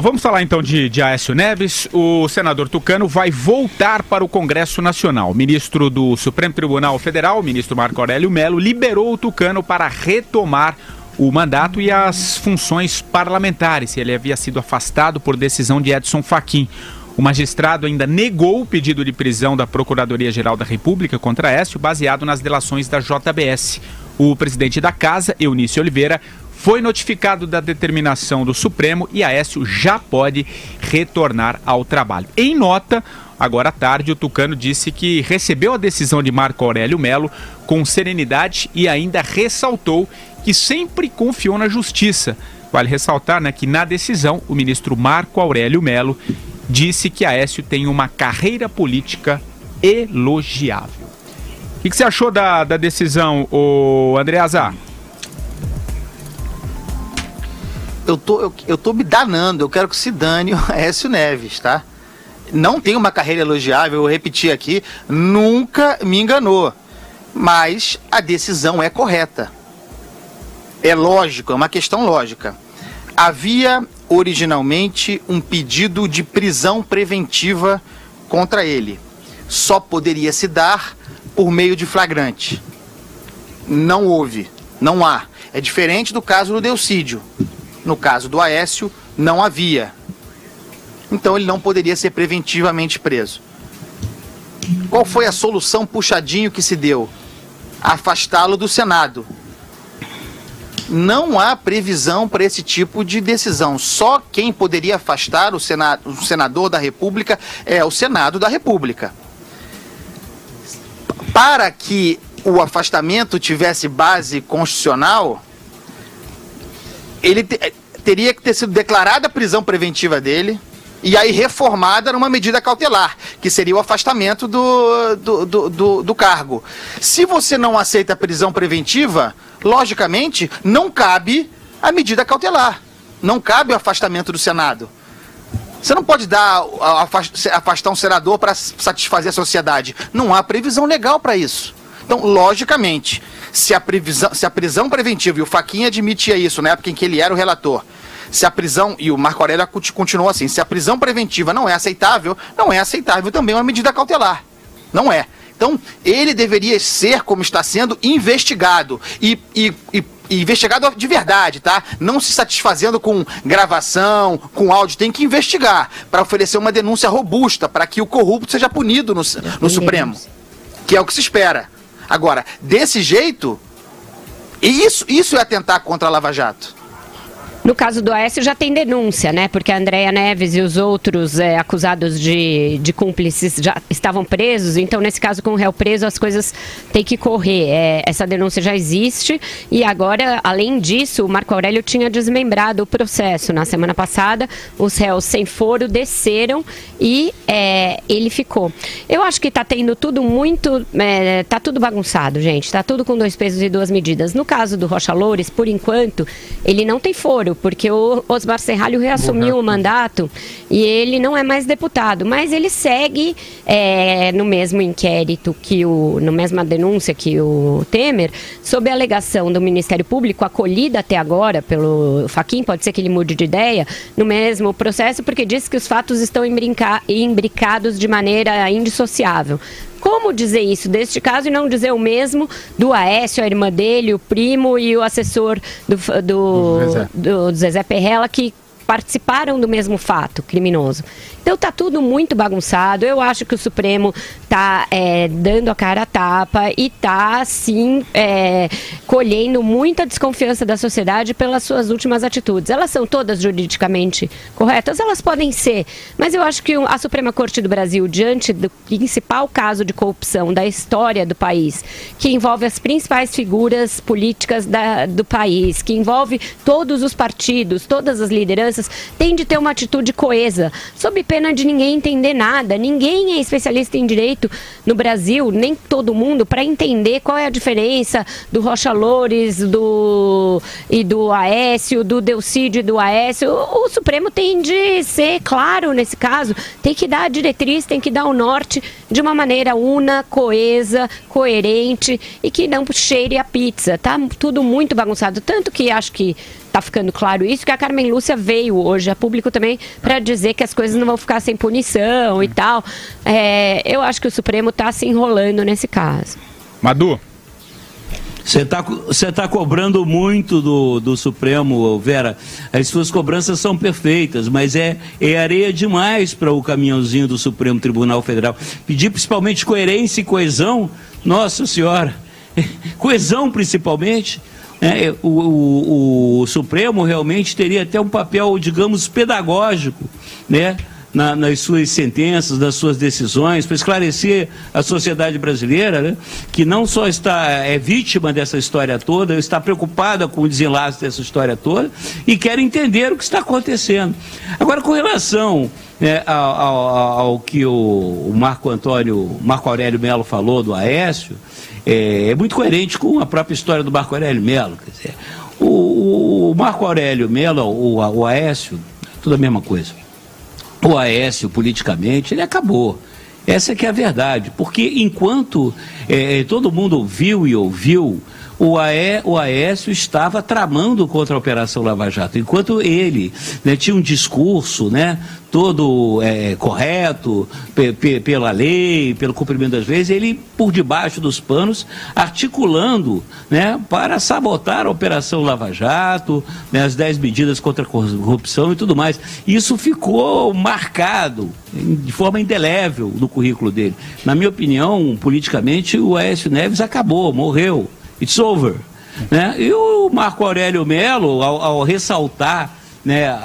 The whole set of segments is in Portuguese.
Vamos falar então de Aécio Neves. O senador tucano vai voltar para o Congresso Nacional. O ministro do Supremo Tribunal Federal, o ministro Marco Aurélio Mello, liberou o tucano para retomar o mandato e as funções parlamentares. Ele havia sido afastado por decisão de Edson Fachin. O magistrado ainda negou o pedido de prisão da Procuradoria-Geral da República contra Aécio, baseado nas delações da JBS. O presidente da Casa, Eunício Oliveira, foi notificado da determinação do Supremo e Aécio já pode retornar ao trabalho. Em nota, agora à tarde, o tucano disse que recebeu a decisão de Marco Aurélio Mello com serenidade e ainda ressaltou que sempre confiou na justiça. Vale ressaltar, que na decisão, o ministro Marco Aurélio Mello disse que Aécio tem uma carreira política elogiável. O que você achou da decisão, Andreasa? Eu tô me danando, eu quero que se dane o Aécio Neves, tá? Não tem uma carreira elogiável, eu repeti aqui, nunca me enganou. Mas a decisão é correta. É lógico, é uma questão lógica. Havia originalmente um pedido de prisão preventiva contra ele. Só poderia se dar por meio de flagrante. Não houve, não há. É diferente do caso do Delcídio. No caso do Aécio, não havia. Então ele não poderia ser preventivamente preso. Qual foi a solução puxadinho que se deu? Afastá-lo do Senado. Não há previsão para esse tipo de decisão. Só quem poderia afastar o senador da República é o Senado da República. Para que o afastamento tivesse base constitucional, ele teria que ter sido declarada a prisão preventiva dele e aí reformada numa medida cautelar, que seria o afastamento do cargo. Se você não aceita a prisão preventiva, logicamente, não cabe a medida cautelar. Não cabe o afastamento do Senado. Você não pode afastar um senador para satisfazer a sociedade. Não há previsão legal para isso. Então, logicamente, se a prisão preventiva, e o Fachin admitia isso na época em que ele era o relator, se a prisão, e o Marco Aurélio continuou assim, se a prisão preventiva não é aceitável também uma medida cautelar. Não é. Então, ele deveria ser, como está sendo, investigado. E investigado de verdade, tá? Não se satisfazendo com gravação, com áudio. Tem que investigar para oferecer uma denúncia robusta para que o corrupto seja punido no Supremo. Que é o que se espera. Agora, desse jeito, isso é atentar contra a Lava Jato. No caso do Aécio já tem denúncia, Porque a Andréa Neves e os outros acusados de cúmplices já estavam presos. Então, nesse caso, com o réu preso, as coisas têm que correr. Essa denúncia já existe e agora, além disso, o Marco Aurélio tinha desmembrado o processo. Na semana passada, os réus sem foro desceram e ele ficou. Eu acho que está tendo tudo muito... Está tudo bagunçado, gente. Está tudo com 2 pesos e 2 medidas. No caso do Rocha Loures, por enquanto, ele não tem foro, porque o Osmar Serralho reassumiu o mandato e ele não é mais deputado, mas ele segue no mesmo inquérito, na mesma denúncia que o Temer, sob a alegação do Ministério Público, acolhida até agora pelo Fachin, pode ser que ele mude de ideia, no mesmo processo, porque diz que os fatos estão imbricados de maneira indissociável. Como dizer isso deste caso e não dizer o mesmo do Aécio, a irmã dele, o primo e o assessor do Zezé Perrella, que participaram do mesmo fato criminoso? Então está tudo muito bagunçado. Eu acho que o Supremo está dando a cara a tapa e está, sim, colhendo muita desconfiança da sociedade pelas suas últimas atitudes. Elas são todas juridicamente corretas? Elas podem ser, mas eu acho que a Suprema Corte do Brasil, diante do principal caso de corrupção da história do país, que envolve as principais figuras políticas do país, que envolve todos os partidos, todas as lideranças, tem de ter uma atitude coesa, sob pena de ninguém entender nada. Ninguém é especialista em direito no Brasil, nem todo mundo, para entender qual é a diferença do Rocha Loures e do Aécio, do Delcídio e do Aécio. O Supremo tem de ser claro nesse caso, tem que dar a diretriz, tem que dar o norte de uma maneira una, coesa, coerente e que não cheire a pizza. Tá tudo muito bagunçado, tanto que acho que tá ficando claro isso, que a Carmen Lúcia veio hoje a público também para dizer que as coisas não vão ficar sem punição e tal. Eu acho que o Supremo está se enrolando nesse caso. Madu? Você tá cobrando muito do Supremo, Vera. As suas cobranças são perfeitas, mas é areia demais para o caminhãozinho do Supremo Tribunal Federal. Pedir principalmente coerência e coesão, nossa senhora, coesão principalmente. O Supremo realmente teria até um papel, digamos, pedagógico, né? Nas suas sentenças, nas suas decisões, para esclarecer a sociedade brasileira, né, que não só é vítima dessa história toda, está preocupada com o desenlace dessa história toda e quer entender o que está acontecendo. Agora, com relação, né, ao que o Marco Aurélio Mello falou do Aécio, é muito coerente com a própria história do Marco Aurélio Mello. Quer dizer, o Marco Aurélio Mello, o Aécio, tudo a mesma coisa. O Aécio, politicamente, ele acabou. Essa que é a verdade, porque enquanto todo mundo viu e ouviu, o Aécio estava tramando contra a Operação Lava Jato. Enquanto ele, né, tinha um discurso, né, todo correto, pela lei, pelo cumprimento das leis, ele, por debaixo dos panos, articulando, né, para sabotar a Operação Lava Jato, né, as 10 medidas contra a corrupção e tudo mais. Isso ficou marcado de forma indelével no currículo dele. Na minha opinião, politicamente, o Aécio Neves acabou, morreu. It's over. Né? E o Marco Aurélio Mello, ao ressaltar, né,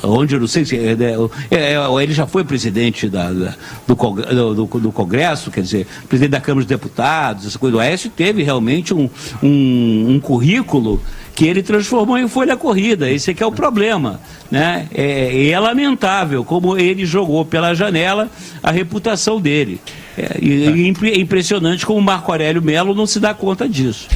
onde eu não sei se ele já foi presidente do Congresso, quer dizer, presidente da Câmara dos Deputados, essa coisa. O Aécio teve realmente um currículo que ele transformou em folha corrida. Esse aqui é o problema, né? É lamentável como ele jogou pela janela a reputação dele. É impressionante como o Marco Aurélio Mello não se dá conta disso.